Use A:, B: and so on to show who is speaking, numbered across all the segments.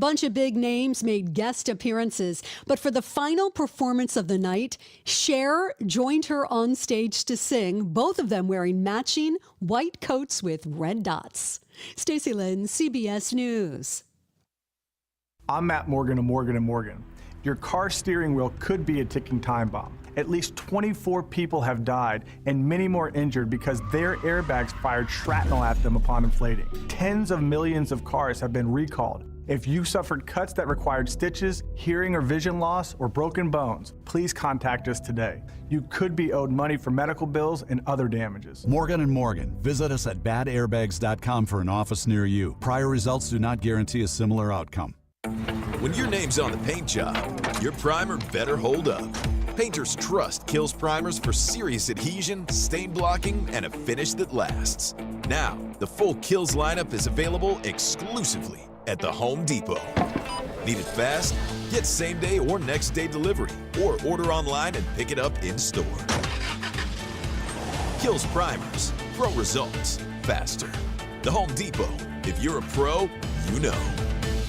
A: Bunch of big names made guest appearances, but for the final performance of the night, Cher joined her on stage to sing, both of them wearing matching white coats with red dots. Stacey Lynn, CBS News.
B: I'm Matt Morgan of Morgan & Morgan. Your car steering wheel could be a ticking time bomb. At least 24 people have died and many more injured because their airbags fired shrapnel at them upon inflating. Tens of millions of cars have been recalled. If you suffered cuts that required stitches, hearing or vision loss, or broken bones, please contact us today. You could be owed money for medical bills and other damages.
C: Morgan & Morgan. Visit us at badairbags.com for an office near you. Prior results do not guarantee a similar outcome.
D: When your name's on the paint job, your primer better hold up. Painters trust Kills primers for serious adhesion, stain blocking, and a finish that lasts. Now, the full Kills lineup is available exclusively at the Home Depot. Need it fast? Get same-day or next-day delivery, or order online and pick it up in-store. Kills primers. Pro results. Faster. The Home Depot. If you're a pro, you know.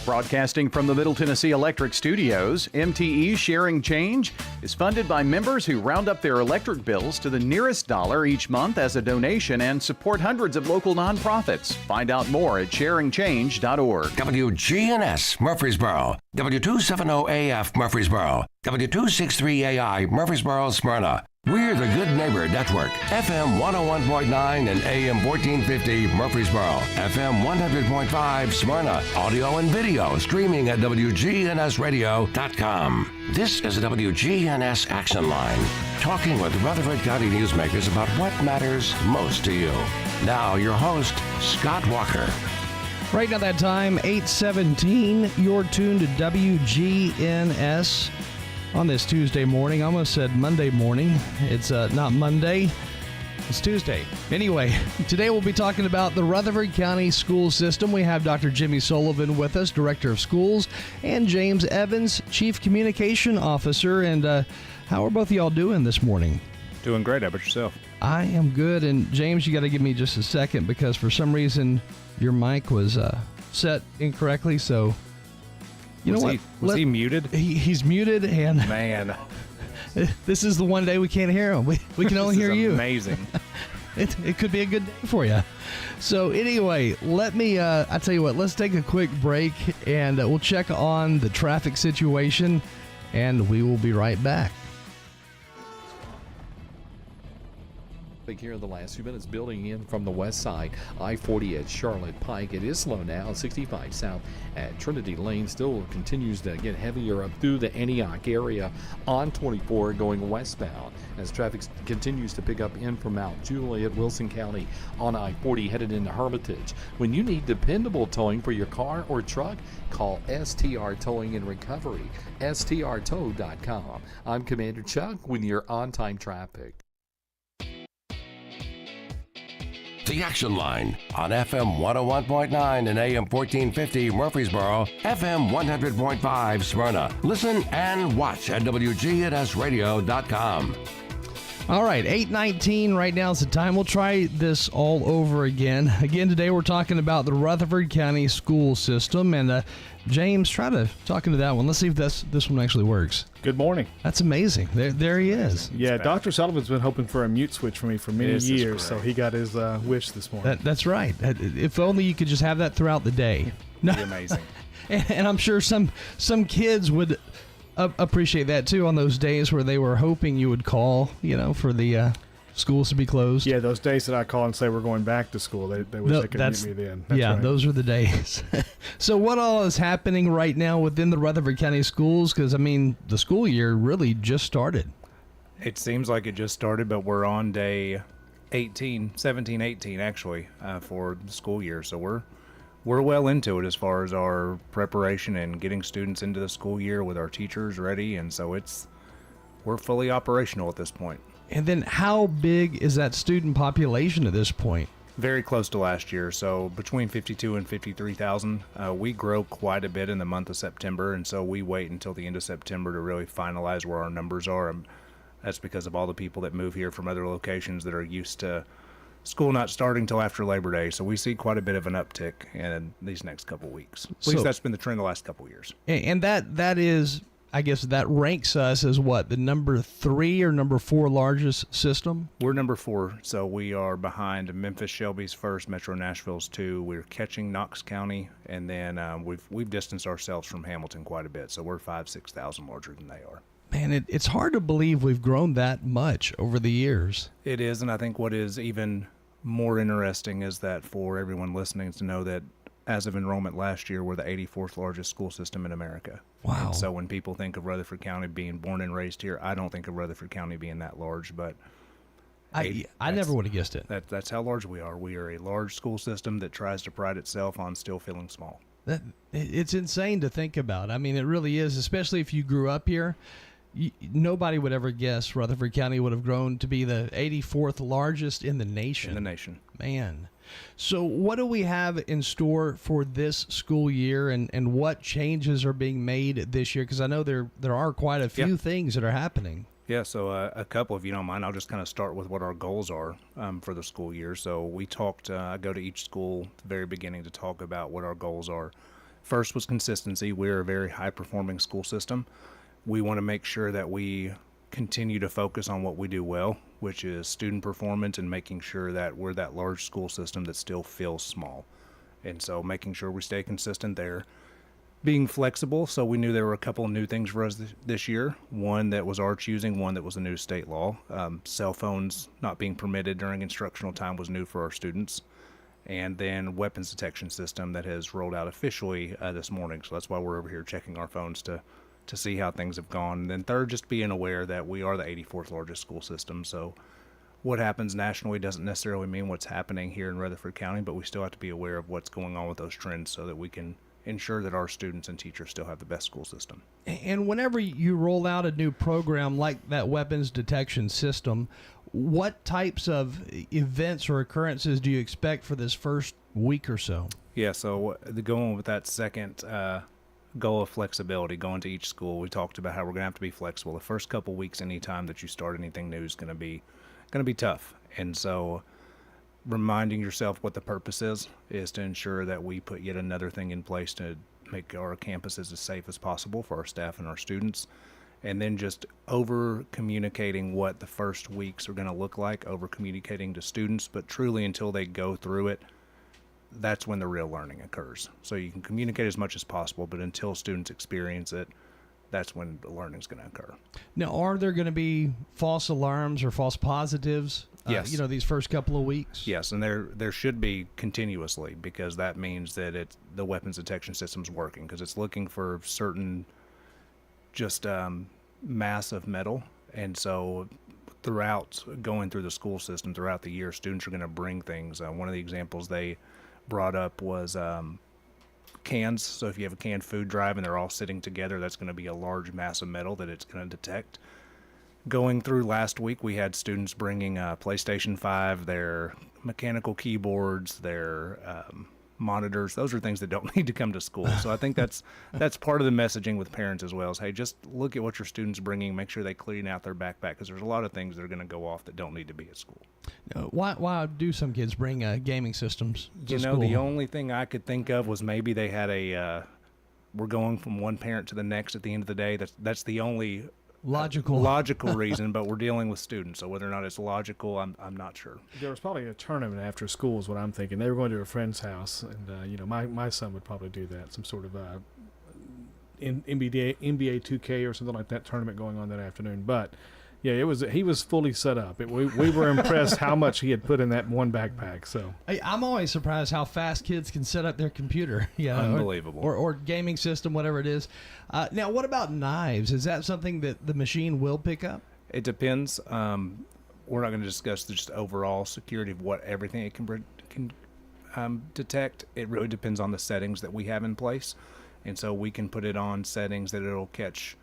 E: Broadcasting from the Middle Tennessee Electric Studios, MTE Sharing Change is funded by members who round up their electric bills to the nearest dollar each month as a donation and support hundreds of local nonprofits. Find out more at sharingchange.org.
F: WGNS Murfreesboro, W270AF Murfreesboro, W263AI Murfreesboro, Smyrna. We're the Good Neighbor Network, FM 101.9 and AM 1450 Murfreesboro, FM 100.5 Smyrna, audio and video streaming at wgnsradio.com. This is the WGNS Action Line, talking with Rutherford County newsmakers about what matters most to you. Now, your host, Scott Walker.
G: Right now that time, 8:17, you're tuned to WGNS. On this Tuesday morning, I almost said Monday morning. It's not Monday, it's Tuesday. Anyway, today we'll be talking about the Rutherford County school system. We have Dr. Jimmy Sullivan with us, Director of Schools, and James Evans, Chief Communication Officer. And how are both of y'all doing this morning?
H: Doing great. How about yourself?
G: I am good. And James, you got to give me just a second because for some reason your mic was set incorrectly, so... You know what?
H: Was he muted?
G: He's muted, and
H: man,
G: this is the one day we can't hear him. We can only hear you.
H: Amazing.
G: It could be a good day for you. So anyway, let me. I tell you what. Let's take a quick break, and we'll check on the traffic situation, and we will be right back.
I: Here in the last few minutes, building in from the west side, I-40 at Charlotte Pike. It is slow now, 65 south at Trinity Lane. Still continues to get heavier up through the Antioch area on 24 going westbound as traffic continues to pick up in from Mount Juliet, Wilson County on I-40 headed into Hermitage. When you need dependable towing for your car or truck, call STR Towing and Recovery, strtow.com. I'm Commander Chuck with your on-time traffic.
F: The Action Line on FM 101.9 and AM 1450 Murfreesboro, FM 100.5 Smyrna. Listen and watch at wgnsradio.com.
G: All right, 8:19 right now is the time. We'll try this all over again. Again, today we're talking about the Rutherford County school system. And James, try to talk into that one. Let's see if this one actually works.
H: Good morning.
G: That's amazing. There he is.
H: Yeah, Dr. Sullivan's been hoping for a mute switch for me for many years, so he got his wish this morning.
G: That's right. If only you could just have that throughout the day.
H: It'd be amazing.
G: And I'm sure some kids would appreciate that too on those days where they were hoping you would call, for the schools to be closed.
H: Yeah, those days that I call and say we're going back to school, they wish they could meet me then. That's right.
G: Those were the days. So what all is happening right now within the Rutherford County schools? Because, the school year really just started.
J: It seems like it just started, but we're on day 18 actually, for the school year. So we're well into it as far as our preparation and getting students into the school year with our teachers ready, and so we're fully operational at this point.
G: And then how big is that student population at this point?
J: Very close to last year, so between 52 and 53,000. We grow quite a bit in the month of September, and so we wait until the end of September to really finalize where our numbers are. That's because of all the people that move here from other locations that are used to school not starting till after Labor Day, so we see quite a bit of an uptick in these next couple weeks. At least that's been the trend the last couple of years.
G: And that is, I guess, that ranks us as what, the number 3 or number 4 largest system?
J: We're number 4, so we are behind Memphis Shelby's first, Metro Nashville's 2. We're catching Knox County, and then we've distanced ourselves from Hamilton quite a bit, so we're 5,000-6,000 larger than they are.
G: Man, it's hard to believe we've grown that much over the years.
J: It is, and I think what is even more interesting is that for everyone listening to know that as of enrollment last year, we're the 84th largest school system in America.
G: Wow.
J: And so when people think of Rutherford County being born and raised here, I don't think of Rutherford County being that large, but
G: I never would have guessed it.
J: That's how large we are. We are a large school system that tries to pride itself on still feeling small.
G: It's insane to think about. I mean, it really is, especially if you grew up here. Nobody would ever guess Rutherford County would have grown to be the 84th largest in the nation. Man. So what do we have in store for this school year, and what changes are being made this year? Because I know there are quite a few things that are happening.
J: Yeah, so a couple, if you don't mind. I'll just kind of start with what our goals are for the school year. So we talked, I go to each school at the very beginning to talk about what our goals are. First was consistency. We're a very high-performing school system. We want to make sure that we continue to focus on what we do well, which is student performance and making sure that we're that large school system that still feels small. And so making sure we stay consistent there. Being flexible, so we knew there were a couple of new things for us this year. One that was our choosing, one that was a new state law. Cell phones not being permitted during instructional time was new for our students. And then weapons detection system that has rolled out officially this morning. So that's why we're over here checking our phones to see how things have gone. And then third, just being aware that we are the 84th largest school system. So what happens nationally doesn't necessarily mean what's happening here in Rutherford County, but we still have to be aware of what's going on with those trends so that we can ensure that our students and teachers still have the best school system.
G: And whenever you roll out a new program like that weapons detection system, what types of events or occurrences do you expect for this first week or so?
J: Yeah, so going with that second goal of flexibility, going to each school, we talked about how we're going to have to be flexible. The first couple weeks, anytime that you start anything new is going to be tough. And so reminding yourself what the purpose is to ensure that we put yet another thing in place to make our campuses as safe as possible for our staff and our students. And then just over communicating what the first weeks are going to look like, over communicating to students, but truly until they go through it, that's when the real learning occurs. So you can communicate as much as possible, but until students experience it, that's when the learning is going to occur.
G: Now, are there going to be false alarms or false positives?
J: Yes.
G: These first couple of weeks?
J: Yes, and there should be continuously, because that means that the weapons detection system's working, because it's looking for certain just mass of metal. And so throughout going through the school system throughout the year, students are going to bring things. One of the examples they brought up was cans. So if you have a canned food drive and they're all sitting together, that's going to be a large mass of metal that it's going to detect. Going through last week, we had students bringing PlayStation 5, their mechanical keyboards, their monitors. Those are things that don't need to come to school. So I think that's part of the messaging with parents as well, is, hey, just look at what your students bringing, make sure they clean out their backpack, because there's a lot of things that are going to go off that don't need to be at school.
G: Why do some kids bring gaming systems to school?
J: The only thing I could think of was maybe they had we're going from one parent to the next at the end of the day. That's the only logical reason, but we're dealing with students, so whether or not it's logical, I'm not sure.
H: There was probably a tournament after school is what I'm thinking. They were going to a friend's house, and my son would probably do that, some sort of NBA 2K or something like that tournament going on that afternoon. But yeah, he was fully set up. We were impressed how much he had put in that one backpack. So
G: I'm always surprised how fast kids can set up their computer.
J: Unbelievable.
G: Or gaming system, whatever it is. Now, what about knives? Is that something that the machine will pick up?
J: It depends. We're not going to discuss just overall security of what everything it can detect. It really depends on the settings that we have in place. And so we can put it on settings that it'll catch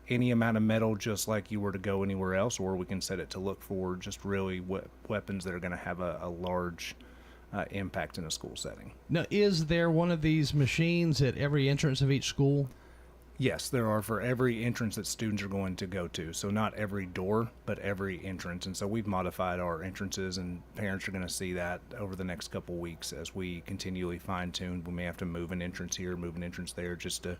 J: any amount of metal just like you were to go anywhere else, or we can set it to look for just really weapons that are going to have a large impact in a school setting.
G: Now, is there one of these machines at every entrance of each school?
J: Yes, there are for every entrance that students are going to go to. So not every door, but every entrance. And so we've modified our entrances, and parents are going to see that over the next couple weeks as we continually fine tune. We may have to move an entrance here, move an entrance there, just to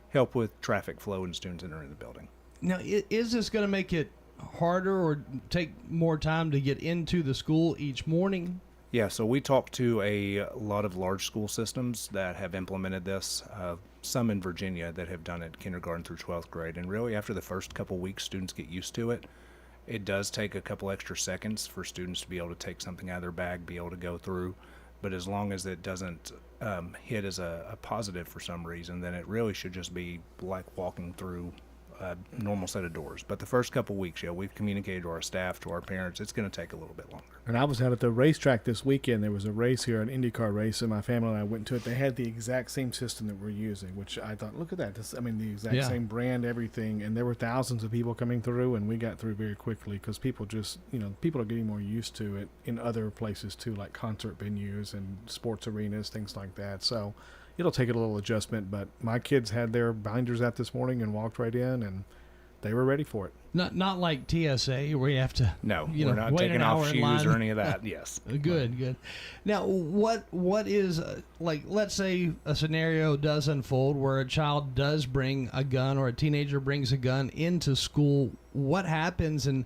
J: help with traffic flow and students entering the building.
G: Now, is this going to make it harder or take more time to get into the school each morning?
J: Yeah, so we talked to a lot of large school systems that have implemented this, some in Virginia that have done it kindergarten through 12th grade. And really, after the first couple weeks, students get used to it. It does take a couple extra seconds for students to be able to take something out of their bag, be able to go through. But as long as it doesn't hit as a positive for some reason, then it really should just be like walking through a normal set of doors. But the first couple weeks, we've communicated to our staff, to our parents, it's going to take a little bit longer.
H: And I was out at the racetrack this weekend. There was a race here, an IndyCar race, and my family and I went to it. They had the exact same system that we're using, which I thought, look at that. The exact same brand, everything. And there were thousands of people coming through, and we got through very quickly because people just, people are getting more used to it in other places too, like concert venues and sports arenas, things like that. So it'll take a little adjustment, but my kids had their binders out this morning and walked right in, and they were ready for it.
G: Not like TSA where you have to.
J: No, we're not taking off shoes or any of that. Yes.
G: Good. Now, what is like? Let's say a scenario does unfold where a child does bring a gun, or a teenager brings a gun into school. What happens, and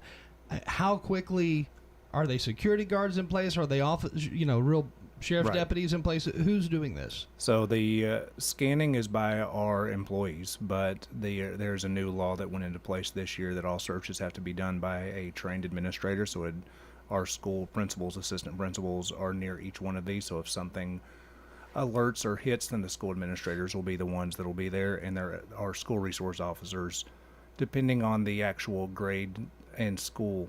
G: how quickly are they security guards in place? Are they real sheriff's deputies in place? Who's doing this?
J: So the scanning is by our employees, but there's a new law that went into place this year that all searches have to be done by a trained administrator. So our school principals, assistant principals are near each one of these. So if something alerts or hits, then the school administrators will be the ones that will be there, and our school resource officers, depending on the actual grade and school,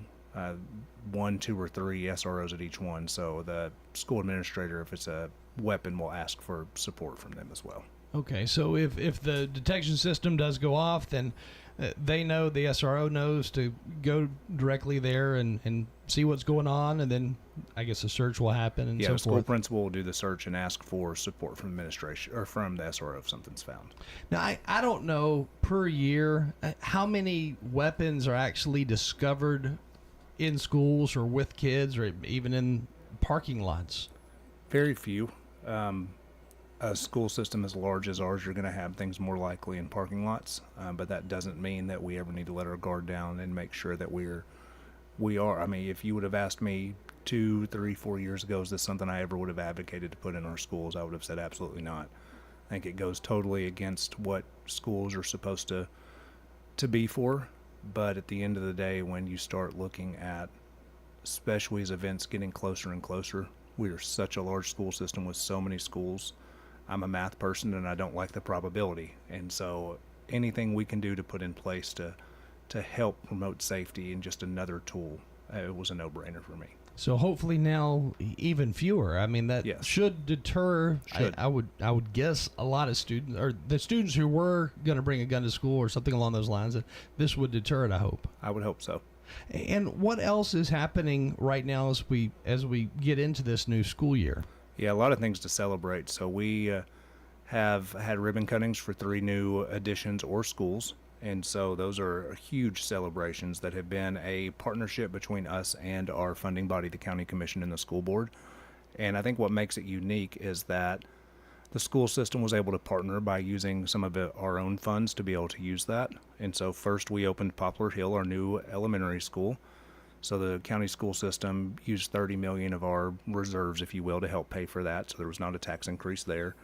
J: 1, 2, or 3 SROs at each one. So the school administrator, if it's a weapon, will ask for support from them as well.
G: Okay, so if the detection system does go off, then they know, the SRO knows to go directly there and see what's going on, and then I guess a search will happen and so forth.
J: Yeah, school principal will do the search and ask for support from administration or from the SRO if something's found.
G: Now, I don't know per year how many weapons are actually discovered in schools or with kids or even in parking lots.
J: Very few. A school system as large as ours, you're going to have things more likely in parking lots, but that doesn't mean that we ever need to let our guard down and make sure that we are. I mean, if you would have asked me 2, 3, 4 years ago, is this something I ever would have advocated to put in our schools, I would have said absolutely not. I think it goes totally against what schools are supposed to be for. But at the end of the day, when you start looking at, especially as events getting closer and closer, we are such a large school system with so many schools. I'm a math person and I don't like the probability. And so anything we can do to put in place to help promote safety and just another tool, it was a no-brainer for me.
G: So hopefully now even fewer. I mean, that should deter. I would guess a lot of students, or the students who were going to bring a gun to school or something along those lines, that this would deter it, I hope.
J: I would hope so.
G: And what else is happening right now as we get into this new school year?
J: Yeah, a lot of things to celebrate. So we have had ribbon cuttings for 3 new additions or schools. And so those are huge celebrations that have been a partnership between us and our funding body, the County Commission and the School Board. And I think what makes it unique is that the school system was able to partner by using some of our own funds to be able to use that. And so first we opened Poplar Hill, our new elementary school. So the county school system used $30 million of our reserves, if you will, to help pay for that. So there was not a tax increase there.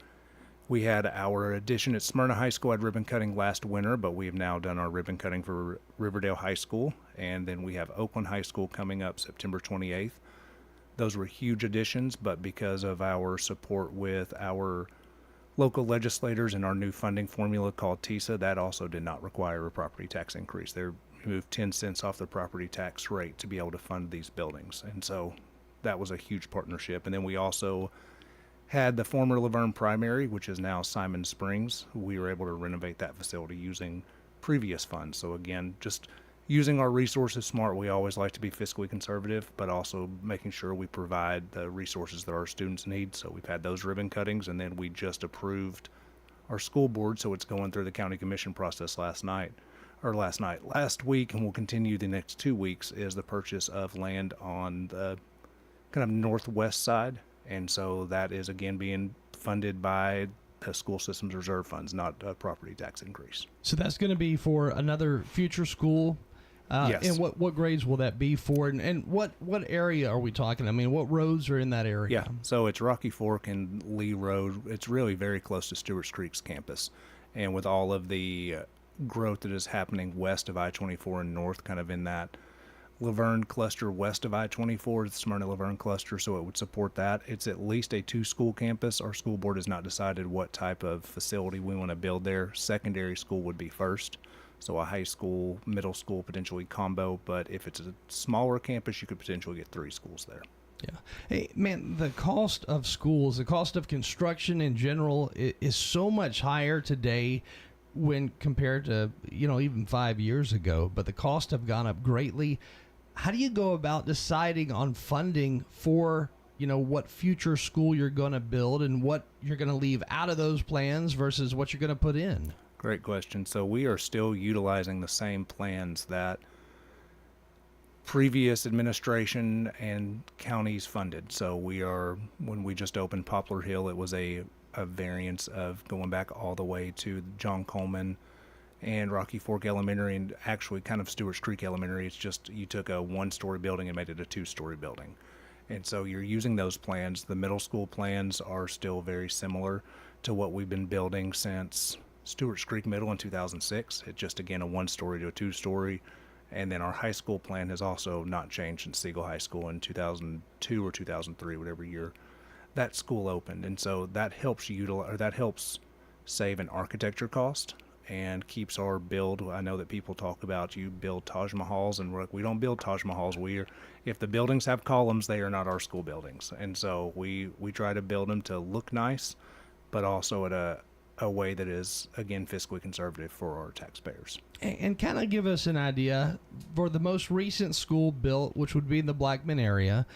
J: We had our addition at Smyrna High School, had ribbon cutting last winter, but we have now done our ribbon cutting for Riverdale High School. And then we have Oakland High School coming up September 28th. Those were huge additions, but because of our support with our local legislators and our new funding formula called TISA, that also did not require a property tax increase. They moved 10 cents off the property tax rate to be able to fund these buildings. And so that was a huge partnership. And then we also had the former Laverne Primary, which is now Simon Springs. We were able to renovate that facility using previous funds. So again, just using our resources smart. We always like to be fiscally conservative, but also making sure we provide the resources that our students need. So we've had those ribbon cuttings, and then we just approved our school board, so it's going through the county commission process last week, and will continue the next 2 weeks, is the purchase of land on the kind of northwest side. And so that is again being funded by the school system's reserve funds, not a property tax increase.
G: So that's going to be for another future school.
J: Yes.
G: And what grades will that be for? And what area are we talking? I mean, what roads are in that area?
J: Yeah, so it's Rocky Fork and Lee Road. It's really very close to Stewart's Creek's campus. And with all of the growth that is happening west of I-24 and north, kind of in that Laverne cluster west of I-24, the Smyrna-Laverne cluster, so it would support that. It's at least a 2-school campus. Our school board has not decided what type of facility we want to build there. Secondary school would be first. So a high school, middle school, potentially combo. But if it's a smaller campus, you could potentially get 3 schools there.
G: Yeah. Hey, man, the cost of schools, the cost of construction in general is so much higher today when compared to, even 5 years ago. But the costs have gone up greatly. How do you go about deciding on funding for, what future school you're going to build and what you're going to leave out of those plans versus what you're going to put in?
J: Great question. So we are still utilizing the same plans that previous administration and counties funded. So when we just opened Poplar Hill, it was a variance of going back all the way to John Coleman and Rocky Fork Elementary, and actually kind of Stewart's Creek Elementary. It's just you took a 1-story building and made it a 2-story building. And so you're using those plans. The middle school plans are still very similar to what we've been building since Stewart's Creek Middle in 2006. It's just, again, a 1-story to a 2-story. And then our high school plan has also not changed since Siegel High School in 2002 or 2003, whatever year that school opened. And so that helps save an architecture cost and keeps our build. I know that people talk about you build Taj Mahals, and we don't build Taj Mahals. If the buildings have columns, they are not our school buildings. And so we try to build them to look nice, but also at a way that is, again, fiscally conservative for our taxpayers.
G: And kind of give us an idea for the most recent school built, which would be in the Blackman area.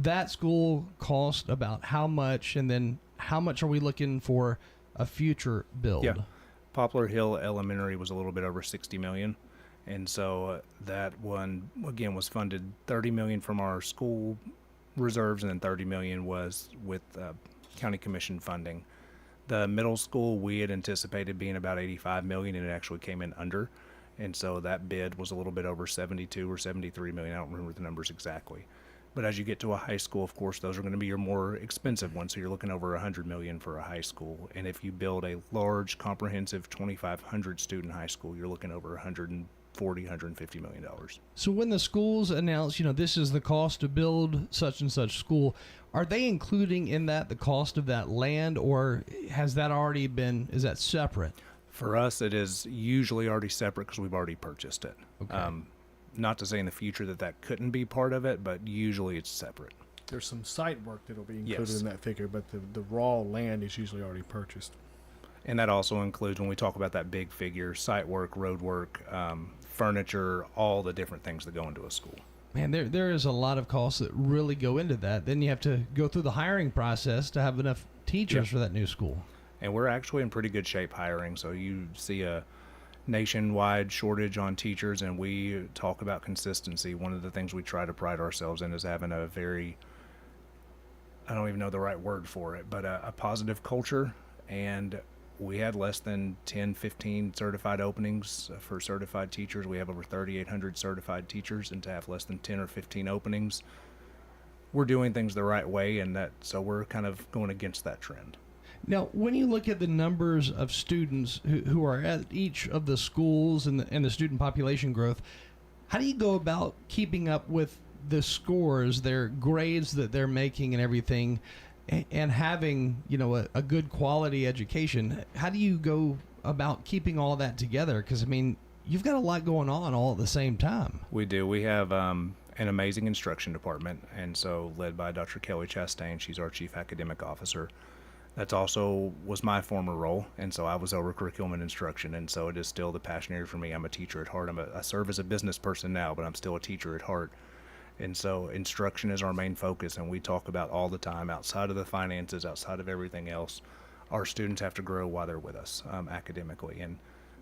G: That school cost about how much, and then how much are we looking for a future build?
J: Yeah, Poplar Hill Elementary was a little bit over $60 million, and so that one again was funded $30 million from our school reserves, and then $30 million was with county commission funding. The middle school we had anticipated being about $85 million, and it actually came in under. And so that bid was a little bit over 72 or 73 million. I don't remember the numbers exactly. But as you get to a high school, of course, those are going to be your more expensive ones. So you're looking over 100 million for a high school. And if you build a large, comprehensive 2,500 student high school, you're looking over 140, $150 million.
G: So when the schools announce, this is the cost to build such and such school, are they including in that the cost of that land, or has that already been, is that separate?
J: For us, it is usually already separate because we've already purchased it. Okay. Not to say in the future that couldn't be part of it, but usually it's separate.
H: There's some site work that'll be included in that figure, but the raw land is usually already purchased.
J: And that also includes, when we talk about that big figure, site work, road work, furniture, all the different things that go into a school.
G: Man, there is a lot of costs that really go into that. Then you have to go through the hiring process to have enough teachers for that new school.
J: And we're actually in pretty good shape hiring. So you see a nationwide shortage on teachers, and we talk about consistency. One of the things we try to pride ourselves in is having a very, I don't even know the right word for it, but a positive culture. And we had less than 10, 15 certified openings for certified teachers. We have over 3,800 certified teachers, and to have less than 10 or 15 openings, we're doing things the right way, and so we're kind of going against that trend.
G: Now, when you look at the numbers of students who are at each of the schools and the student population growth, how do you go about keeping up with the scores, their grades that they're making and everything, and having, a good quality education? How do you go about keeping all that together? Because, you've got a lot going on all at the same time.
J: We do. We have an amazing instruction department, and so led by Dr. Kelly Chastain. She's our chief academic officer. That's also was my former role, and so I was over curriculum and instruction, and so it is still the passion area for me. I'm a teacher at heart. I serve as a business person now, but I'm still a teacher at heart. And so instruction is our main focus, and we talk about all the time, outside of the finances, outside of everything else, our students have to grow while they're with us academically. And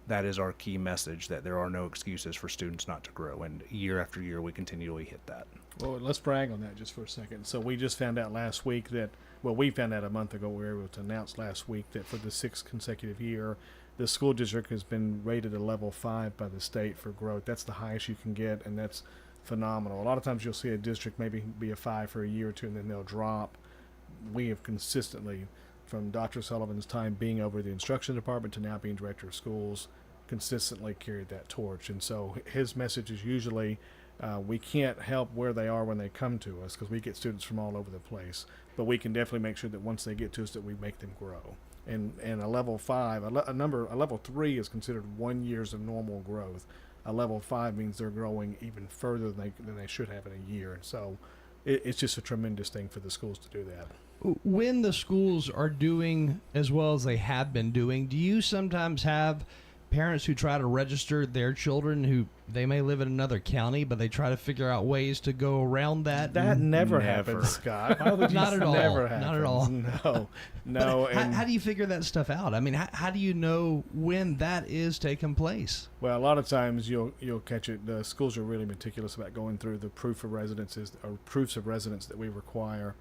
J: that is our key message, that there are no excuses for students not to grow. And year after year, we continually hit that.
H: Well, let's brag on that just for a second. So we just found out last week that, well, we found out a month ago, we were able to announce last week that for the 6th consecutive year, the school district has been rated a level 5 by the state for growth. That's the highest you can get, and that's phenomenal. A lot of times you'll see a district maybe be a 5 for a year or two, and then they'll drop. We have consistently, from Dr. Sullivan's time being over the instruction department to now being director of schools, consistently carried that torch. And so his message is usually, we can't help where they are when they come to us, because we get students from all over the place, but we can definitely make sure that once they get to us that we make them grow. And a level 5, a level 3 is considered 1 year's of normal growth. A level 5 means they're growing even further than they should have in a year. And so it's just a tremendous thing for the schools to do that.
G: When the schools are doing as well as they have been doing, do you sometimes have parents who try to register their children who they may live in another county, but they try to figure out ways to go around that?
H: That never happens, Scott.
G: Not at all.
H: Never happens.
G: Not at all.
H: No.
G: How do you figure that stuff out? I mean, how do you know when that is taking place?
H: Well, a lot of times you'll catch it. The schools are really meticulous about going through the proof of residences or proofs of residence that we require.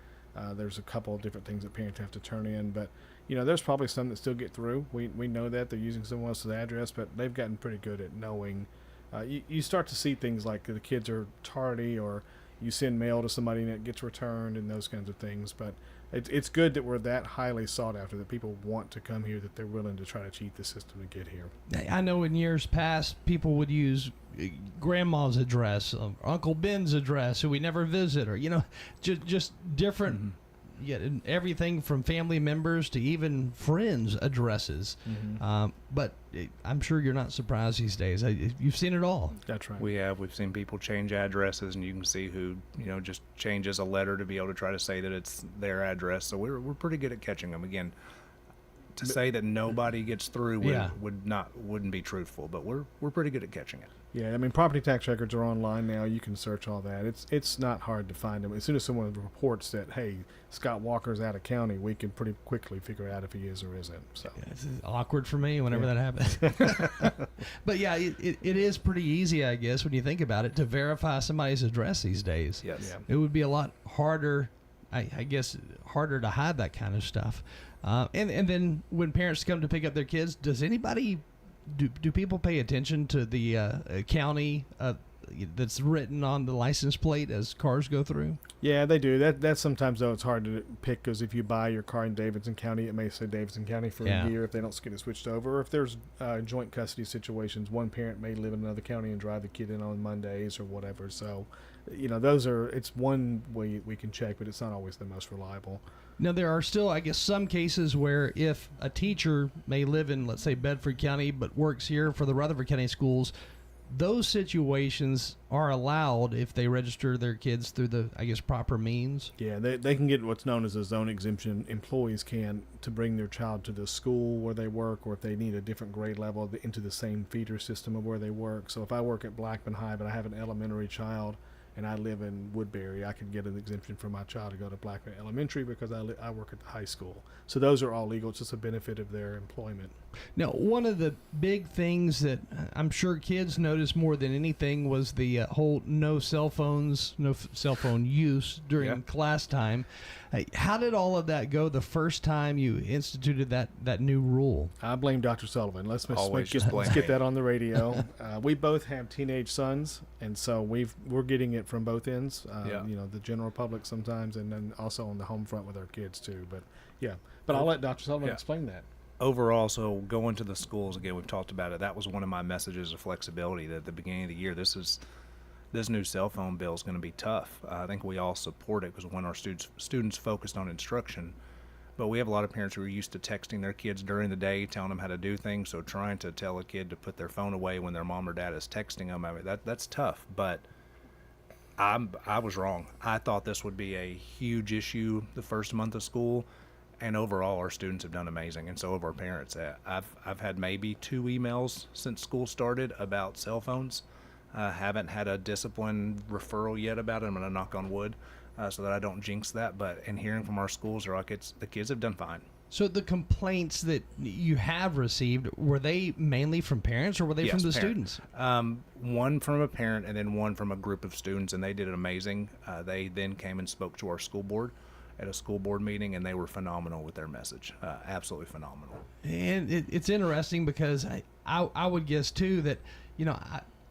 H: There's a couple of different things that parents have to turn in, but there's probably some that still get through. We know that they're using someone else's address, but they've gotten pretty good at knowing. You start to see things like the kids are tardy, or you send mail to somebody and it gets returned, and those kinds of things. But it's good that we're that highly sought after, that people want to come here, that they're willing to try to cheat the system to get here.
G: I know in years past people would use grandma's address, Uncle Ben's address, who we never visit, or just different. Mm-hmm. Yeah, everything from family members to even friends' addresses. Mm-hmm. But I'm sure you're not surprised these days. You've seen it all.
H: That's right.
J: We've seen people change addresses, and you can see who just changes a letter to be able to try to say that it's their address. So we're pretty good at catching them. Again, to say that nobody gets through wouldn't be truthful, but we're pretty good at catching it.
H: Yeah, I mean, property tax records are online now. You can search all that. It's not hard to find them. As soon as someone reports that, hey, Scott Walker's out of county, we can pretty quickly figure out if he is or isn't. So
G: it's awkward for me whenever that happens. But yeah, it is pretty easy, I guess, when you think about it, to verify somebody's address these days.
J: Yes. Yeah.
G: It would be a lot harder, I guess, harder to hide that kind of stuff. And then when parents come to pick up their kids, does anybody... Do people pay attention to the county that's written on the license plate as cars go through?
H: Yeah, they do. That's sometimes, though, it's hard to pick, because if you buy your car in Davidson County, it may say Davidson County for a year if they don't get it switched over. Or if there's joint custody situations, one parent may live in another county and drive the kid in on Mondays or whatever. So, it's one way we can check, but it's not always the most reliable.
G: Now, there are still, I guess, some cases where if a teacher may live in, let's say, Bedford County, but works here for the Rutherford County schools, those situations are allowed if they register their kids through the, I guess, proper means.
H: Yeah, they can get what's known as a zone exemption. Employees can, to bring their child to the school where they work, or if they need a different grade level, into the same feeder system of where they work. So if I work at Blackman High, but I have an elementary child, and I live in Woodbury, I could get an exemption for my child to go to Blackman Elementary because I work at the high school. So those are all legal. It's just a benefit of their employment.
G: Now, one of the big things that I'm sure kids noticed more than anything was the whole no cell phone use during class time. How did all of that go the first time you instituted that new rule?
H: I blame Dr. Sullivan. Let's get that on the radio. We both have teenage sons, and so we're getting it from both ends. The general public sometimes, and then also on the home front with our kids too. But I'll let Dr. Sullivan explain that.
J: Overall, so going to the schools, again, we've talked about it. That was one of my messages of flexibility, that at the beginning of the year, this new cell phone bill is going to be tough. I think we all support it because when our students focused on instruction, but we have a lot of parents who are used to texting their kids during the day, telling them how to do things. So trying to tell a kid to put their phone away when their mom or dad is texting them, I mean, that's tough. But I was wrong. I thought this would be a huge issue the first month of school. And overall, our students have done amazing, and so have our parents. I've had maybe 2 emails since school started about cell phones. Haven't had a discipline referral yet about it. I'm going to knock on wood so that I don't jinx that. But in hearing from our schools, the kids have done fine.
G: So the complaints that you have received, were they mainly from parents or were they from the students?
J: One from a parent and then one from a group of students, and they did it amazing. They then came and spoke to our school board at a school board meeting, and they were phenomenal with their message. Absolutely phenomenal.
G: And it's interesting because I would guess, too, that,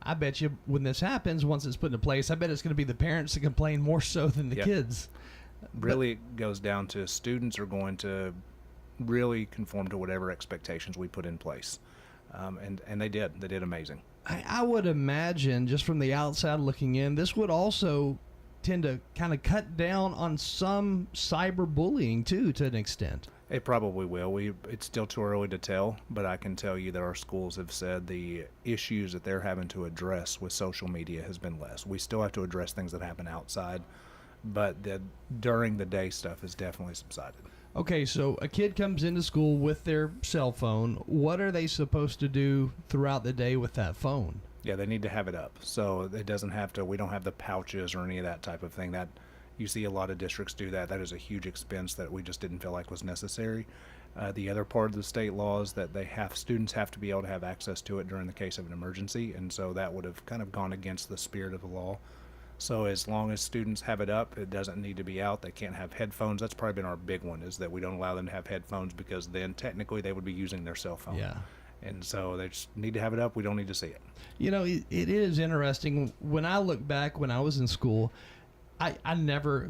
G: I bet you when this happens, once it's put into place, I bet it's going to be the parents that complain more so than the kids.
J: Really, it goes down to students are going to really conform to whatever expectations we put in place. And they did. They did amazing.
G: I would imagine, just from the outside looking in, this would also tend to kind of cut down on some cyberbullying, too, to an extent.
J: It probably will. It's still too early to tell, but I can tell you that our schools have said the issues that they're having to address with social media has been less. We still have to address things that happen outside, but the during the day stuff has definitely subsided.
G: Okay, so a kid comes into school with their cell phone. What are they supposed to do throughout the day with that phone?
J: Yeah, they need to have it up. So it doesn't have to, we don't have the pouches or any of that type of thing. That you see a lot of districts do that. That is a huge expense that we just didn't feel like was necessary. The other part of the state law is that students have to be able to have access to it during the case of an emergency. And so that would have kind of gone against the spirit of the law. So as long as students have it up, it doesn't need to be out. They can't have headphones. That's probably been our big one, is that we don't allow them to have headphones because then technically they would be using their cell phone.
G: Yeah.
J: And so they just need to have it up. We don't need to see it.
G: It is interesting. When I look back when I was in school, I never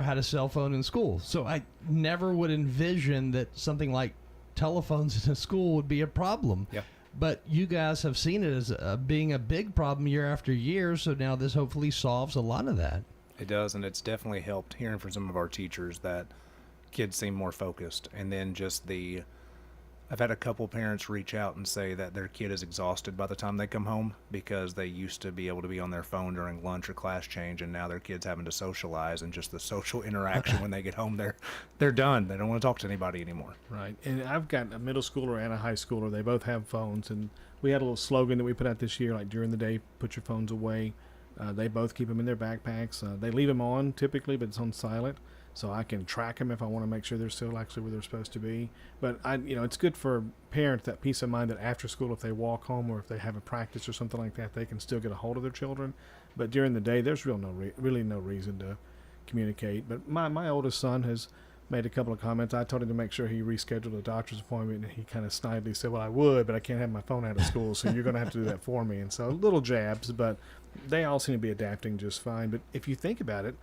G: had a cell phone in school. So I never would envision that something like telephones in a school would be a problem.
J: Yeah.
G: But you guys have seen it as being a big problem year after year, so now this hopefully solves a lot of that.
J: It does, and it's definitely helped hearing from some of our teachers that kids seem more focused. And then I've had a couple parents reach out and say that their kid is exhausted by the time they come home because they used to be able to be on their phone during lunch or class change, and now their kid's having to socialize, and just the social interaction when they get home, they're done. They don't want to talk to anybody anymore.
H: Right. And I've got a middle schooler and a high schooler. They both have phones, and we had a little slogan that we put out this year, like during the day, put your phones away. They both keep them in their backpacks. They leave them on typically, but it's on silent, so I can track them if I want to make sure they're still actually where they're supposed to be. But it's good for parents, that peace of mind that after school, if they walk home or if they have a practice or something like that, they can still get a hold of their children. But during the day, there's really no reason to communicate. But my oldest son has made a couple of comments. I told him to make sure he rescheduled a doctor's appointment, and he kind of snidely said, well, I would, but I can't have my phone out of school, so you're going to have to do that for me. And so little jabs, but they all seem to be adapting just fine. But if you think about it,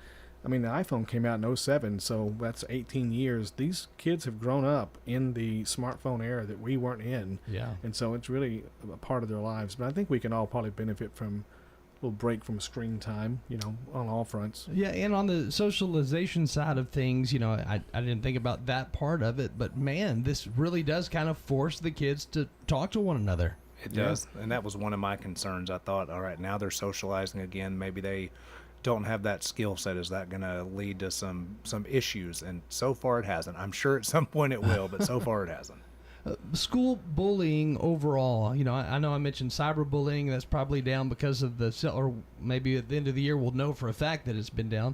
H: the iPhone came out in 2007, so that's 18 years. These kids have grown up in the smartphone era that we weren't in.
G: Yeah.
H: And so it's really a part of their lives. But I think we can all probably benefit from a little break from screen time, on all fronts.
G: Yeah, and on the socialization side of things, I didn't think about that part of it, but man, this really does kind of force the kids to talk to one another.
J: It does. Yeah. And that was one of my concerns. I thought, all right, now they're socializing again. Maybe they don't have that skill set. Is that going to lead to some issues? And so far it hasn't. I'm sure at some point it will, but so far it hasn't.
G: School bullying overall, I know I mentioned cyberbullying. That's probably down because of or maybe at the end of the year we'll know for a fact that it's been down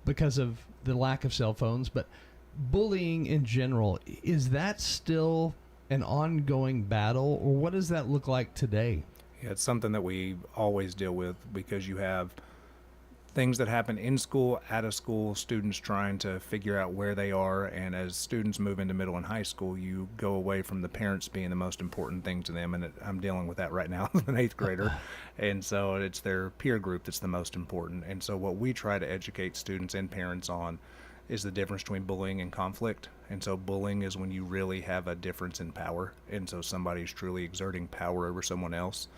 G: because of the lack of cell phones. But bullying in general, is that still an ongoing battle, or what does that look like today?
J: Yeah, it's something that we always deal with because you have things that happen in school, out of school, students trying to figure out where they are, and as students move into middle and high school, you go away from the parents being the most important thing to them, and I'm dealing with that right now as an 8th grader, and so it's their peer group that's the most important. And so what we try to educate students and parents on is the difference between bullying and conflict. And so bullying is when you really have a difference in power, and so somebody's truly exerting power over someone else,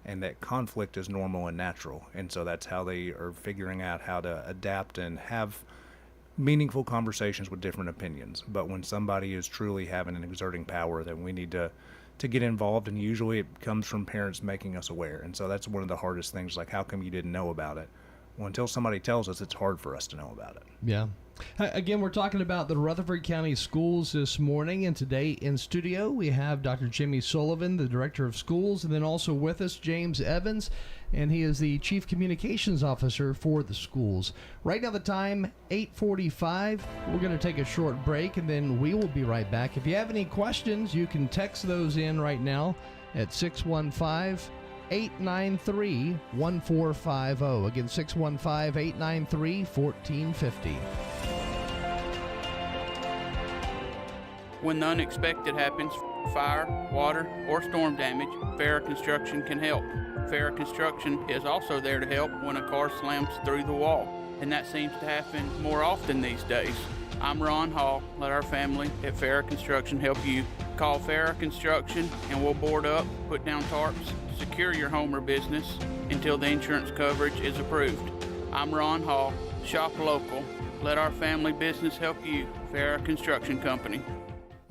J: and that conflict is normal and natural. And so that's how they are figuring out how to adapt and have meaningful conversations with different opinions. But when somebody is truly having and exerting power, then we need to get involved, and usually it comes from parents making us aware. And so that's one of the hardest things, like, how come you didn't know about it? Well, until somebody tells us, it's hard for us to know about it.
G: Yeah. Again, we're talking about the Rutherford County Schools this morning, and today in studio we have Dr. Jimmy Sullivan, the Director of Schools, and then also with us James Evans, and he is the Chief Communications Officer for the schools. Right now the time, 8:45. We're going to take a short break, and then we will be right back. If you have any questions, you can text those in right now at 615-893-1450. Again, 615-893-1450.
K: When the unexpected happens, fire, water, or storm damage, Farrah Construction can help. Farrah Construction is also there to help when a car slams through the wall, and that seems to happen more often these days. I'm Ron Hall. Let our family at Farrah Construction help you. Call Farrah Construction and we'll board up, put down tarps, secure your home or business until the insurance coverage is approved. I'm Ron Hall. Shop local. Let our family business help you. Farrah Construction Company.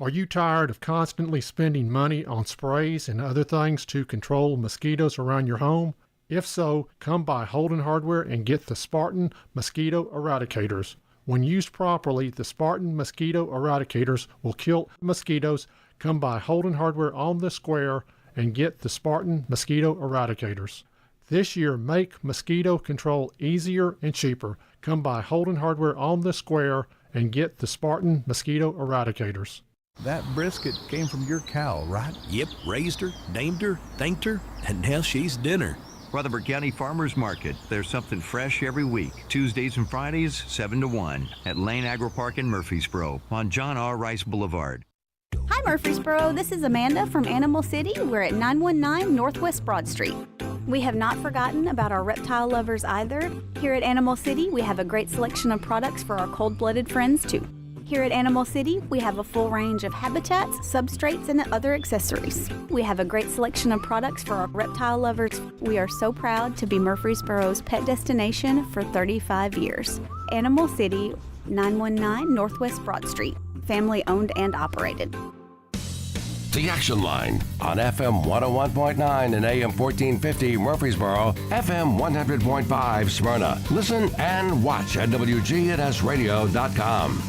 L: Are you tired of constantly spending money on sprays and other things to control mosquitoes around your home? If so, come by Holden Hardware and get the Spartan Mosquito Eradicators. When used properly, the Spartan Mosquito Eradicators will kill mosquitoes. Come by Holden Hardware on the square and get the Spartan Mosquito Eradicators. This year, make mosquito control easier and cheaper. Come by Holden Hardware on the square and get the Spartan Mosquito Eradicators.
M: That brisket came from your cow, right? Yep, raised her, named her, thanked her, and now she's dinner.
N: Rutherford County Farmers Market. There's something fresh every week. Tuesdays and Fridays, 7 to 1 at Lane Agro Park in Murfreesboro on John R. Rice Boulevard.
O: Hi, Murfreesboro. This is Amanda from Animal City. We're at 919 Northwest Broad Street. We have not forgotten about our reptile lovers either. Here at Animal City, we have a great selection of products for our cold-blooded friends, too. Here at Animal City, we have a full range of habitats, substrates, and other accessories. We have a great selection of products for our reptile lovers. We are so proud to be Murfreesboro's pet destination for 35 years. Animal City, 919 Northwest Broad Street. Family owned and operated.
F: The Action Line on FM 101.9 and AM 1450 Murfreesboro, FM 100.5 Smyrna. Listen and watch at wgnsradio.com.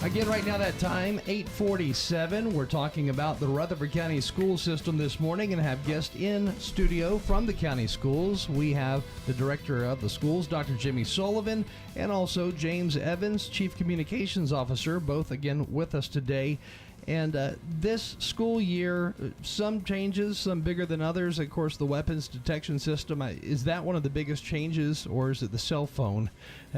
G: Again, right now that time, 8:47. We're talking about the Rutherford County school system this morning and have guests in studio from the county schools. We have the director of the schools, Dr. Jimmy Sullivan, and also James Evans, Chief Communications Officer, both again with us today. And this school year, some changes, some bigger than others. Of course, the weapons detection system, is that one of the biggest changes, or is it the cell phone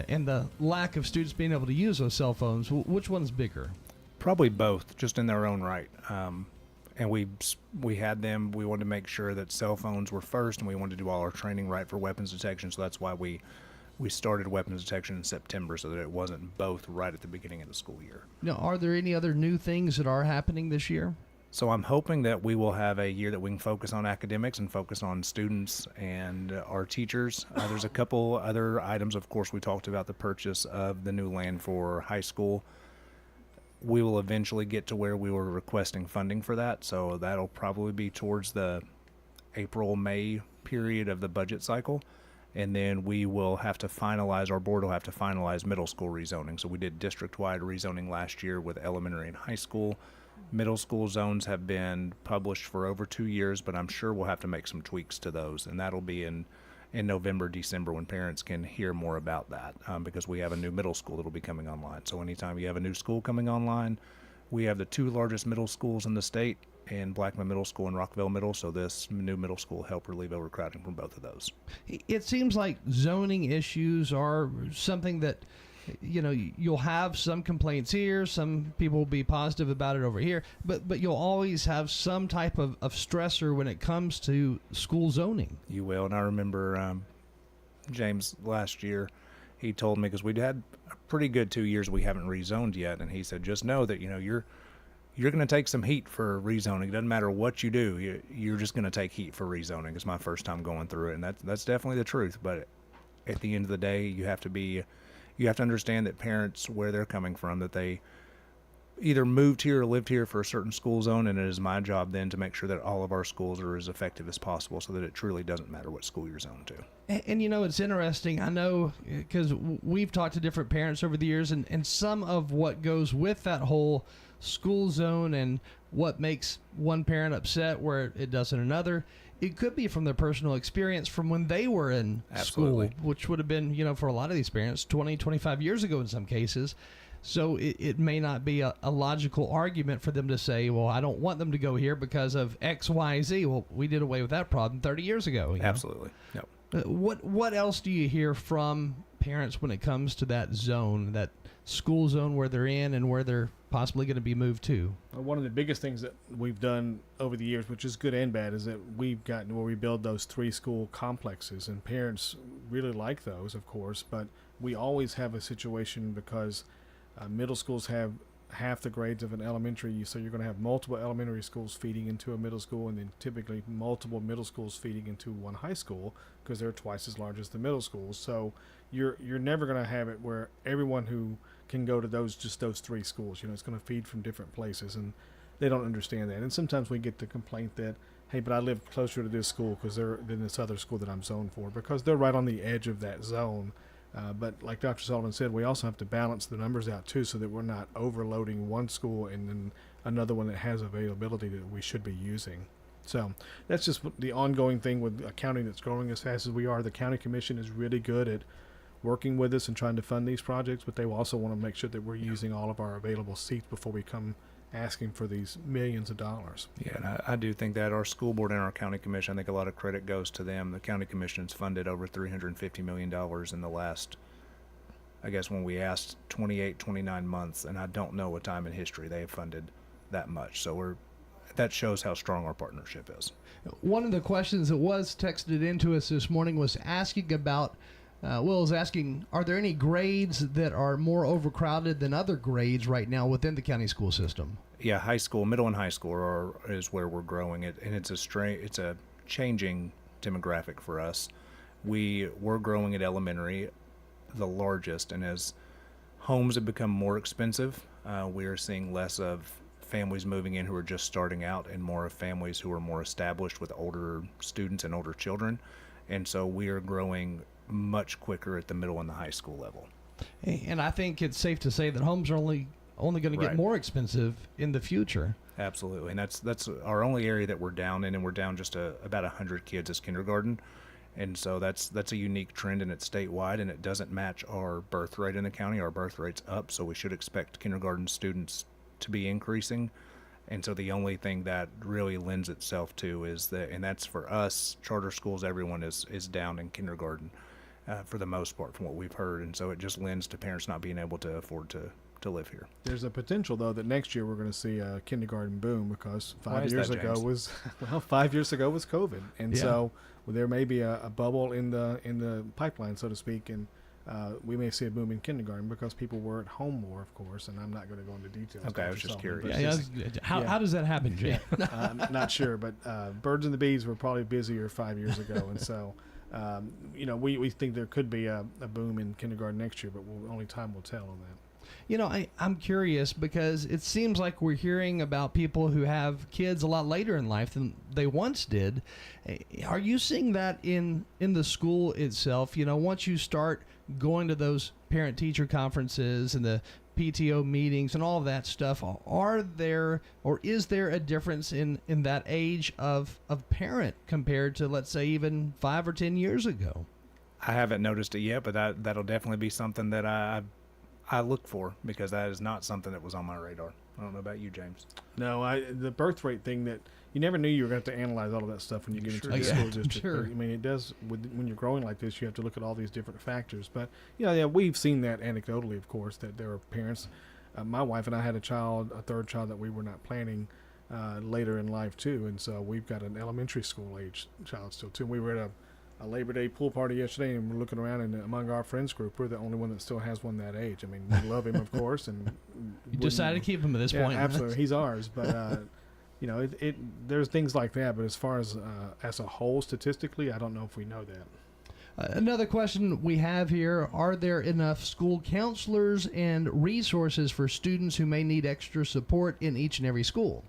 G: and the lack of students being able to use those cell phones? Which one's bigger?
J: Probably both, just in their own right. And we had them. We wanted to make sure that cell phones were first, and we wanted to do all our training right for weapons detection. So that's why we started weapons detection in September, so that it wasn't both right at the beginning of the school year.
G: Now, are there any other new things that are happening this year?
J: So I'm hoping that we will have a year that we can focus on academics and focus on students and our teachers. There's a couple other items. Of course, we talked about the purchase of the new land for high school. We will eventually get to where we were requesting funding for that, so that'll probably be towards the April-May period of the budget cycle. And then we will have to finalize, our board will have to finalize middle school rezoning. So we did district-wide rezoning last year with elementary and high school. Middle school zones have been published for over 2 years, but I'm sure we'll have to make some tweaks to those. And that'll be in November, December, when parents can hear more about that, because we have a new middle school that'll be coming online. So anytime you have a new school coming online, we have the 2 largest middle schools in the state, in Blackman Middle School and Rockville Middle, so this new middle school will help relieve overcrowding from both of those.
G: It seems like zoning issues are something that, you know, you'll have some complaints here, some people will be positive about it over here, but you'll always have some type of stressor when it comes to school zoning. You will, and I remember James last year, he told me, because we'd had a pretty good 2 years we haven't rezoned yet, and he said, just know that, you know, you're going to take some heat for rezoning. It doesn't matter what you do. You're just going to take heat for rezoning. It's my first time going through it, and that's definitely the truth. But at the end of the day, you have to understand that parents, where they're coming from, that
J: either moved here or lived here for a certain school zone, and it is my job then to make sure that all of our schools are as effective as possible so that it truly doesn't matter what school you're zoned to.
G: And it's interesting. I know because we've talked to different parents over the years, and some of what goes with that whole school zone and what makes one parent upset where it doesn't another, it could be from their personal experience from when they were in
J: Absolutely.
G: school, which would have been, for a lot of these parents, 20, 25 years ago in some cases. So it may not be a logical argument for them to say, well, I don't want them to go here because of X, Y, Z. Well, we did away with that problem 30 years ago.
J: Absolutely. Yep.
G: What else do you hear from parents when it comes to that zone, that school zone where they're in and where they're possibly going to be moved to?
H: One of the biggest things that we've done over the years, which is good and bad, is that we've gotten where we build those 3 school complexes, and parents really like those, of course, but we always have a situation because middle schools have half the grades of an elementary, so you're going to have multiple elementary schools feeding into a middle school, and then typically multiple middle schools feeding into one high school because they're twice as large as the middle schools. So you're never going to have it where everyone who can go to those 3 schools, it's going to feed from different places, and they don't understand that. And sometimes we get the complaint that, hey, but I live closer to this school than this other school that I'm zoned for, because they're right on the edge of that zone. But like Dr. Sullivan said, we also have to balance the numbers out too, so that we're not overloading one school and then another one that has availability that we should be using. So that's just the ongoing thing with a county that's growing as fast as we are. The county commission is really good at working with us and trying to fund these projects, but they will also want to make sure that we're using all of our available seats before we come asking for these millions of dollars.
J: Yeah, and I do think that our school board and our county commission, I think a lot of credit goes to them. The county commission's funded over $350 million in the last, I guess when we asked, 28, 29 months, and I don't know a time in history they have funded that much. So that shows how strong our partnership is.
G: One of the questions that was texted into us this morning was asking about Will is asking, are there any grades that are more overcrowded than other grades right now within the county school system?
J: Yeah, high school, middle and high school is where we're growing it, and it's a changing demographic for us. We're growing at elementary, the largest, and as homes have become more expensive, we are seeing less of families moving in who are just starting out and more of families who are more established with older students and older children, and so we are growing much quicker at the middle and the high school level.
G: And I think it's safe to say that homes are only going to get more expensive in the future.
J: Absolutely, and that's our only area that we're down in, and we're down just about 100 kids as kindergarten, and so that's a unique trend, and it's statewide, and it doesn't match our birth rate in the county. Our birth rate's up, so we should expect kindergarten students to be increasing, and so the only thing that really lends itself to is that, and that's for us, charter schools, everyone is down in kindergarten. For the most part, from what we've heard, and so it just lends to parents not being able to afford to live here.
H: There's a potential, though, that next year we're going to see a kindergarten boom because 5 years ago was COVID, and so there may be a bubble in the pipeline, so to speak, and we may see a boom in kindergarten because people were at home more, of course, and I'm not going to go into details.
J: Okay, I was just curious.
G: How does that happen, Jay?
H: Not sure, but birds and the bees were probably busier 5 years ago, and so. We think there could be a boom in kindergarten next year, but only time will tell on that.
G: I'm curious because it seems like we're hearing about people who have kids a lot later in life than they once did. Are you seeing that in the school itself? Once you start going to those parent-teacher conferences and the PTO meetings and all of that stuff, is there a difference in that age of parent compared to, let's say, even 5 or 10 years ago?
J: I haven't noticed it yet, but that'll definitely be something that I look for, because that is not something that was on my radar. I don't know about you, James.
H: No, the birth rate thing, that you never knew you were going to have to analyze all of that stuff when you get into the school district.
G: Sure.
H: I mean, it does, when you're growing like this, you have to look at all these different factors. But, we've seen that anecdotally, of course, that there are parents. My wife and I had a third child that we were not planning later in life, too. And so we've got an elementary school age child still, too. We were at a Labor Day pool party yesterday, and we're looking around, and among our friends group, we're the only one that still has one that age. I mean, we love him, of course, and
G: you decided to keep him at this point.
H: Absolutely, he's ours. But there's things like that. But as far as a whole, statistically, I don't know if we know that.
G: Another question we have here, are there enough school counselors and resources for students who may need extra support in each and every school?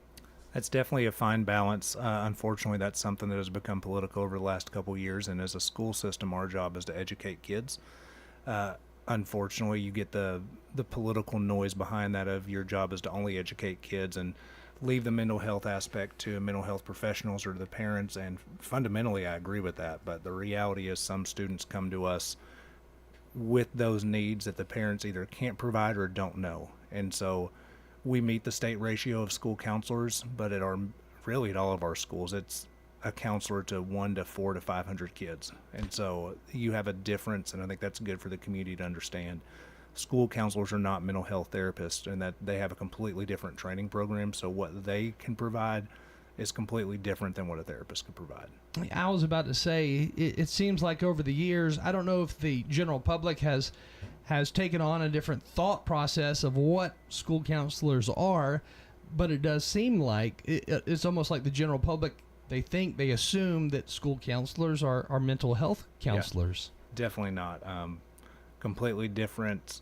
J: That's definitely a fine balance. Unfortunately, that's something that has become political over the last couple of years, and as a school system, our job is to educate kids. Unfortunately, you get the political noise behind that of your job is to only educate kids and leave the mental health aspect to mental health professionals or to the parents, and fundamentally I agree with that, but the reality is some students come to us with those needs that the parents either can't provide or don't know, and so we meet the state ratio of school counselors, but at all of our schools it's a counselor to 1 to 4 to 500 kids, and so you have a difference, and I think that's good for the community to understand. School counselors are not mental health therapists, and that they have a completely different training program, so what they can provide is completely different than what a therapist can provide.
G: I was about to say, it seems like over the years, I don't know if the general public has taken on a different thought process of what school counselors are, but it does seem like it's almost like the general public, they assume that school counselors are mental health counselors.
J: Yeah, definitely not. Completely different.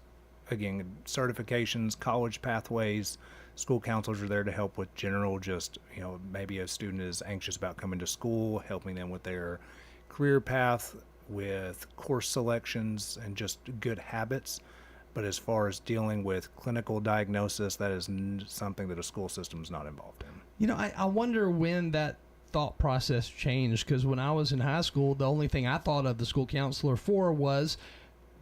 J: Again, certifications, college pathways. School counselors are there to help with general, just, maybe a student is anxious about coming to school, helping them with their career path, with course selections, and just good habits. But as far as dealing with clinical diagnosis, that is something that a school system is not involved in.
G: I wonder when that thought process changed, because when I was in high school, the only thing I thought of the school counselor for was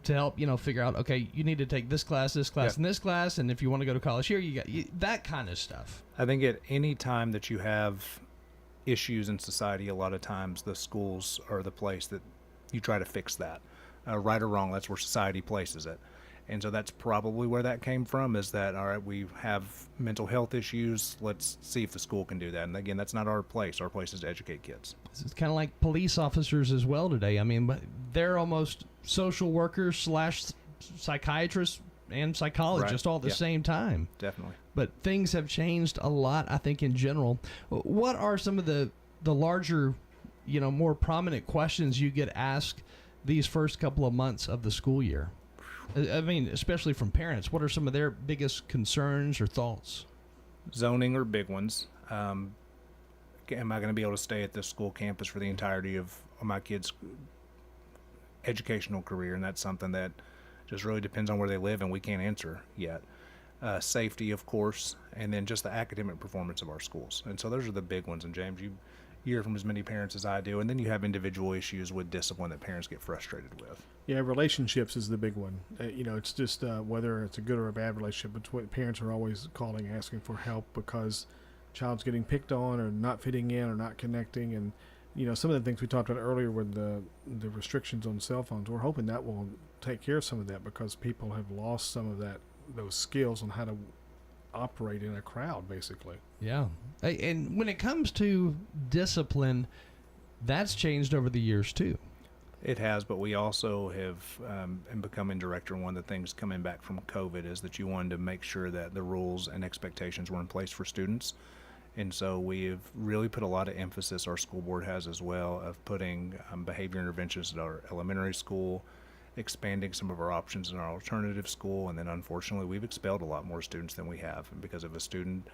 G: to help, figure out, okay, you need to take this class, yep, and this class, and if you want to go to college here, you got that kind of stuff.
J: I think at any time that you have issues in society, a lot of times the schools are the place that you try to fix that. Right or wrong, that's where society places it. And so that's probably where that came from, is that, all right, we have mental health issues, let's see if the school can do that. And again, that's not our place. Our place is to educate kids.
G: It's kind of like police officers as well today. I mean, but they're almost social workers / psychiatrists and psychologists, right, all at the same time.
J: Definitely.
G: But things have changed a lot, I think, in general. What are some of the larger, more prominent questions you get asked these first couple of months of the school year? I mean, especially from parents, what are some of their biggest concerns or thoughts?
J: Zoning are big ones. Am I going to be able to stay at this school campus for the entirety of my kids' educational career? And that's something that just really depends on where they live, and we can't answer yet. Safety, of course, and then just the academic performance of our schools. And so those are the big ones. And James, you hear from as many parents as I do, and then you have individual issues with discipline that parents get frustrated with.
H: Yeah, relationships is the big one. It's just whether it's a good or a bad relationship. It's what parents are always calling, asking for help because child's getting picked on or not fitting in or not connecting. And, some of the things we talked about earlier with the restrictions on cell phones, we're hoping that will take care of some of that because people have lost some of those skills on how to operate in a crowd, basically.
G: Yeah. And when it comes to discipline, that's changed over the years too.
J: It has, but we also have, in becoming director, one of the things coming back from COVID is that you wanted to make sure that the rules and expectations were in place for students. And so we've really put a lot of emphasis, our school board has as well, of putting behavior interventions at our elementary school, expanding some of our options in our alternative school, and then unfortunately we've expelled a lot more students than we have. And because if a student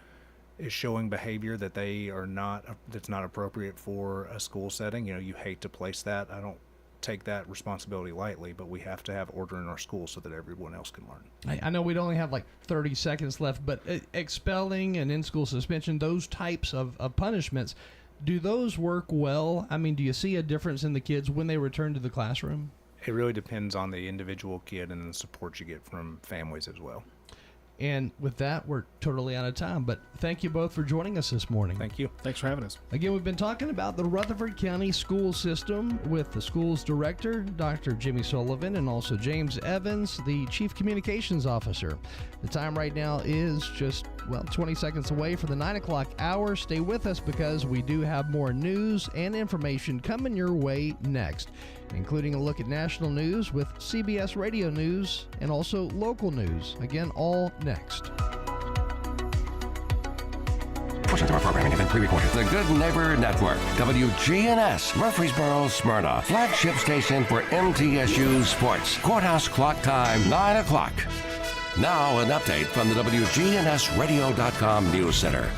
J: is showing behavior that that's not appropriate for a school setting, you hate to place that. I don't take that responsibility lightly, but we have to have order in our schools so that everyone else can learn.
G: I know we'd only have like 30 seconds left, but expelling and in-school suspension, those types of punishments, do those work well? I mean, do you see a difference in the kids when they return to the classroom?
J: It really depends on the individual kid and the support you get from families as well.
G: And with that, we're totally out of time. But thank you both for joining us this morning.
J: Thank you.
H: Thanks for having us.
G: Again, we've been talking about the Rutherford County school system with the school's director, Dr. Jimmy Sullivan, and also James Evans, the chief communications officer. The time right now is just, 20 seconds away from the 9 o'clock hour. Stay with us because we do have more news and information coming your way next, including a look at national news with CBS Radio News and also local news. Again, all next.
F: portions of our programming have been pre-recorded. The Good Neighbor Network, WGNS, Murfreesboro, Smyrna, flagship station for MTSU Sports. Courthouse clock time, 9 o'clock. Now an update from the wgnsradio.com News Center.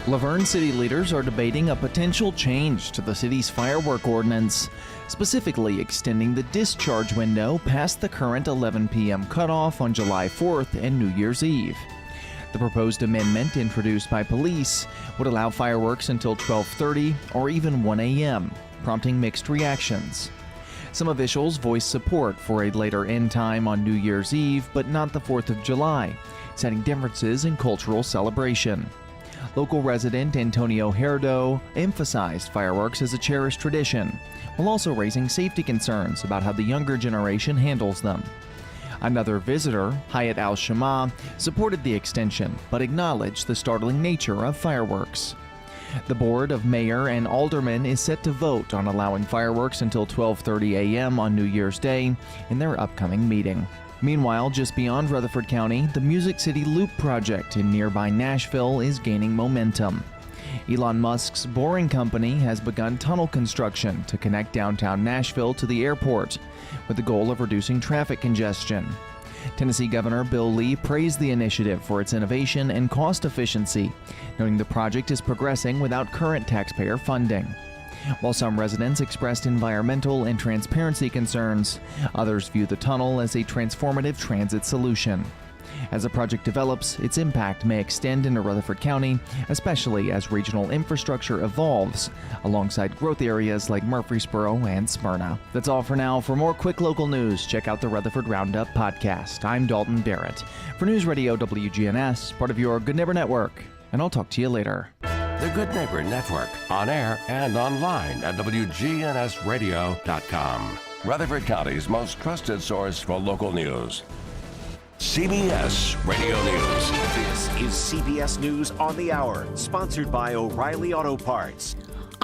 P: Laverne city leaders are debating a potential change to the city's firework ordinance, specifically extending the discharge window past the current 11 p.m. cutoff on July 4th and New Year's Eve. The proposed amendment, introduced by police, would allow fireworks until 12:30 or even 1 a.m., prompting mixed reactions. Some officials voiced support for a later end time on New Year's Eve, but not the 4th of July, citing differences in cultural celebration. Local resident Antonio Herdo emphasized fireworks as a cherished tradition, while also raising safety concerns about how the younger generation handles them. Another visitor, Hayat Al-Shama, supported the extension, but acknowledged the startling nature of fireworks. The board of mayor and aldermen is set to vote on allowing fireworks until 12:30 a.m. on New Year's Day in their upcoming meeting. Meanwhile, just beyond Rutherford County, the Music City Loop project in nearby Nashville is gaining momentum. Elon Musk's Boring Company has begun tunnel construction to connect downtown Nashville to the airport, with the goal of reducing traffic congestion. Tennessee Governor Bill Lee praised the initiative for its innovation and cost efficiency, noting the project is progressing without current taxpayer funding. While some residents expressed environmental and transparency concerns, others view the tunnel as a transformative transit solution. As the project develops, its impact may extend into Rutherford County, especially as regional infrastructure evolves, alongside growth areas like Murfreesboro and Smyrna. That's all for now. For more quick local news, check out the Rutherford Roundup podcast. I'm Dalton Barrett for News Radio WGNS, part of your Good Neighbor Network, and I'll talk to you later.
F: The Good Neighbor Network, on air and online at wgnsradio.com. Rutherford County's most trusted source for local news. CBS Radio News.
Q: This is CBS News on the Hour, sponsored by O'Reilly Auto Parts.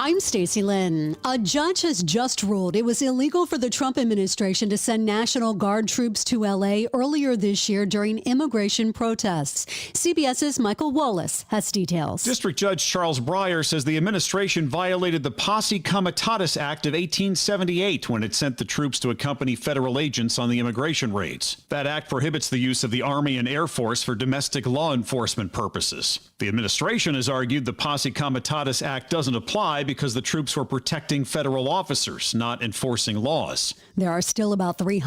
A: I'm Stacey Lynn. A judge has just ruled it was illegal for the Trump administration to send National Guard troops to L.A. earlier this year during immigration protests. CBS's Michael Wallace has details.
R: District Judge Charles Breyer says the administration violated the Posse Comitatus Act of 1878 when it sent the troops to accompany federal agents on the immigration raids. That act prohibits the use of the Army and Air Force for domestic law enforcement purposes. The administration has argued the Posse Comitatus Act doesn't apply because the troops were protecting federal officers, not enforcing laws.
A: There are still about 300